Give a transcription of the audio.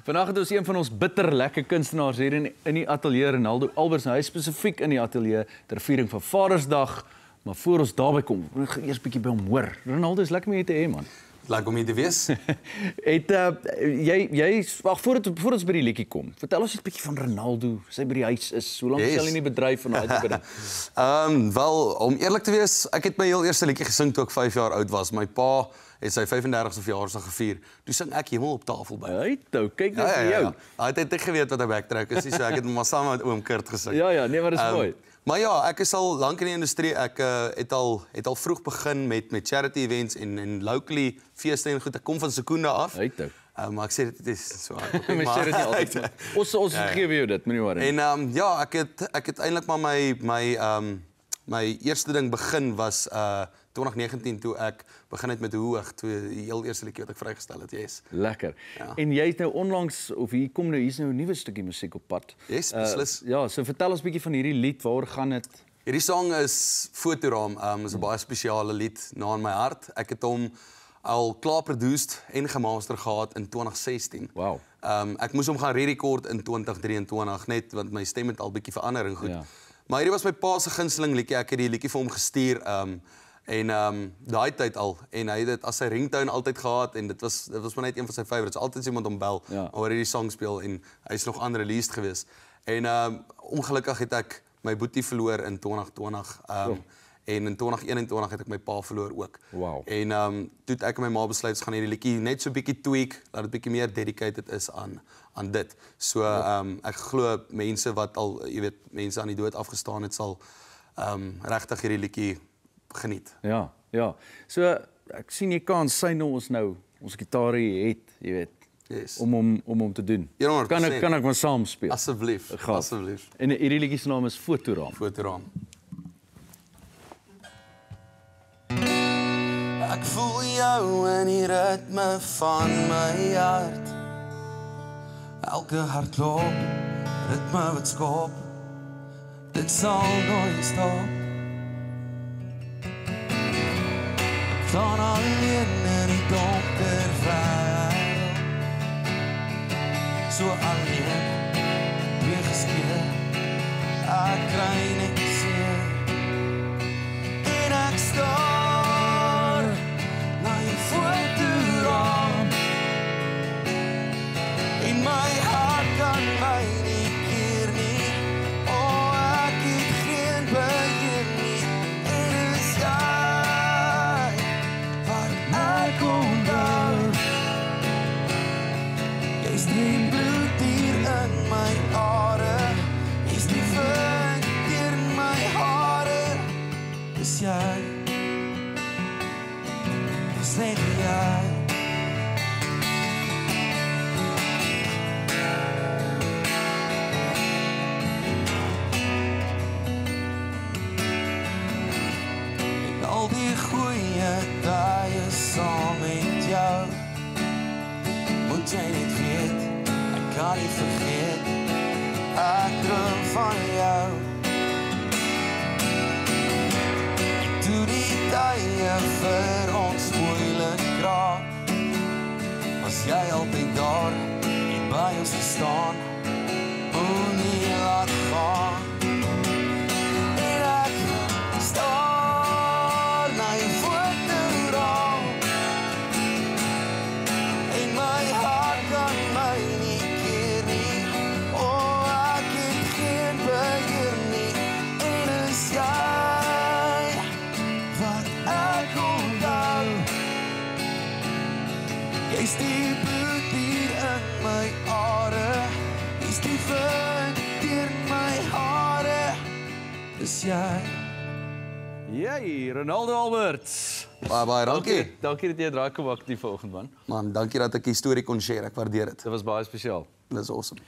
Vandag het ons een van ons bitter lekker kunstenaars hier in die ateljee, Ronaldo Alberts. Nou, hy is spesifiek in die ateljee ter viering van Vadersdag, maar voor ons daarby kom, moet ek eers 'n bietjie by hom hoor. Ronaldo, is lekker om hier te hê, man. Lekker om hier te wees. Voor ons by die liedjie kom, vertel ons net 'n bietjie van Ronaldo, sy by die huis is. Hoe lank is hy in die bedryf van daai tipe ding? Wel, om eerlik te wees, ek het my heel eerste liedjie gesing toe ek 5 jaar oud was. My pa het sy 35ste verjaarsdag gevier. Toe sing ek hemel op tafel by. Hy toe, kyk nou vir jou. Hy het net geweet wat 'n backtrack is, so ek het maar saam met oom Kurt gesing. Ja, nee, maar dis mooi. Maar ja, ek is al lank in die industrie. Ek het al vroeg begin met charity events en locally feeste en goed. Ek kom van Sekunda af. Hy toe. Maar ek sê dit is so hard. Maar sê dit nie altyd. Ons gee vir jou dit, moenie worry. En ja, ek het eintlik maar my eerste ding begin was 2019 toe ek begin het met Hoog, toe die heel eerste liedjie wat ek vrygestel het, yes. Lekker. Ja. En jy het nou onlangs, of hier's nou 'n nuwe stukkie musiek op pad. Yes, beslis. Ja, so vertel ons 'n bietjie van hierdie lied, waaroor gaan dit? Hierdie song is Fotoraam, is 'n baie spesiale lied na in my hart. Ek het hom al klaar produced en gemaster gehad in 2016. Wow. Ek moes hom gaan re-record in 2023 net want my stem het al bietjie verander en goed. Ja. Maar hierdie was my pa se gunsteling liedjie. Ek het die liedjie vir hom gestuur daai tyd al en hy het dit as sy ringtone altyd gehad en dit was maar net een van sy favorites. Altyd as iemand hom bel oor hierdie song speel en hy's nog unreleased gewees. En ongelukkig het ek my boetie verloor in 2020 en in 2021 het ek my pa verloor ook. Wow. En toe het ek en my ma besluit ons gaan hierdie liedjie net so 'n bietjie tweak dat dit bietjie meer dedicated is aan dit. So ek glo mense wat al, jy weet, mense aan die dood afgestaan het sal regtig hierdie liedjie geniet. Ja. So ek sien jy kan sy ons gitare het, jy weet. Yes. Om hom te doen. 100%. Kan ek maar saam speel? Asseblief. Asseblief. En hierdie liedjie se naam is Fotoraam. Fotoraam. Ek voel jou in die ritme van my hart. Elke hartklop, ritme wat skop. Dit sal nooit stop. Ek staan alleen in die donker wêreld. So alleen, weer geskeer. Ek kry niks seer. En ek staar na jou fotoraam. En my hart kan my nie keer nie. Ek het geen beheer nie. En is jy wat ek onthou. Jy's die bloed hier in my are. Jy's die wind hier in my hare. Is jy? Is net jy? Al die goeie dae saam met jou. Moet jy net weet, ek kan nie vergeet. Ek droom van jou. Toe die dae vir ons moeilik raak, was jy altyd daar en by ons gestaan. Moenie laat gaan. En ek staar na jou fotoraam. En my hart kan my nie keer nie. Ek het geen beheer nie. En is jy wat ek onthou. Jy's die bloed hier in my are. Jy's die wind hier in my hare. Is jy? Jy, Ronaldo Alberts. Baie dankie. Dankie dat jy draai kom aktief vanoggend, man. Man, dankie dat ek die storie kon share. Ek waardeer dit. Dit was baie spesiaal. Dit is awesome.